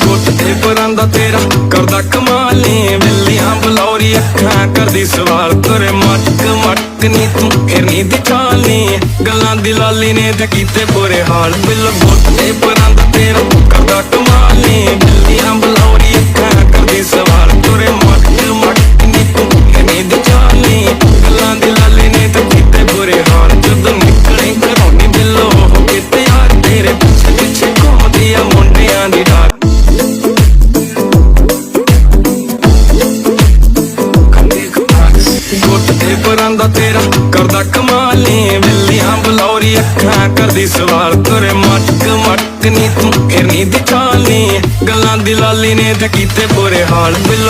ਗੁੱਟ ਤੇ ਪਰਾਂਦਾ ਤੇਰਾ ਕਰਦਾ ਕਮਾਲੀ, ਬਿੱਲੀਆਂ ਬਲੌਰੀ ਅੱਖਾਂ ਕਰਦੀ ਸਵਾਲ, ਤੁਰੇ ਮਟਕ ਮਟਕ ਨੀ ਤੂੰ ਫਿਰਨੀ ਦੀ ਚਾਲੀ, ਗੱਲਾਂ ਦੀ ਲਾਲੀ ਨੇ ਤੇ ਕੀਤੇ ਬੁਰੇ ਹਾਲ। ਬਿੱਲ ਗੁੱਟ ਤੇ ਪਰਾਂਦਾ ਤੇਰਾ ਕਰਦਾ ਕਮਾਲੀ, ਬਿੱਲੀਆਂ ਬਲੌਰੀ ਅੱਖਾਂ ਕਰਦੀ ਸਵਾਲ, ਤੁਰੇ ਮਟਕ ਮਟਕ ਨੀ ਤੂੰ ਫਿਰਨੀ ਦੀ ਚਾਲੀ, ਗੱਲਾਂ ਦੀ ਲਾਲੀ ਨੇ ਤੇ ਕੀਤੇ ਬੁਰੇ ਹਾਲ। ਜਦੋਂ ਨਿਕਲੇ ਘਰੋਂ ਨੀ ਬਿੱਲੋ ਹੋ ਕੇ ਤਿਆਰ, ਤੇਰੇ ਪਿੱਛੇ ਪਿੱਛੇ ਘੁੰਮਦੀ ਆ ਮੁੰਡਿਆਂ ਦੀ ਡਾਰ। ਗੁੱਟ ਤੇ ਪਰਾਂਦਾ ਤੇਰਾ ਕਰਦਾ ਕਮਾਲੀ, ਬਿੱਲੀਆਂ ਬਲੌਰੀ ਅੱਖਾਂ ਕਰਦੀ ਸਵਾਲ, ਤੁਰੇ ਮਟਕ ਮਟਕ ਨੀ ਤੂੰ ਫਿਰਨੀ ਦੀ ਚਾਲੀ, ਗੱਲਾਂ ਦੀ ਲਾਲੀ ਨੇ ਤੇ ਕੀਤੇ ਬੁਰੇ ਹਾਲ। ਬਿੱਲ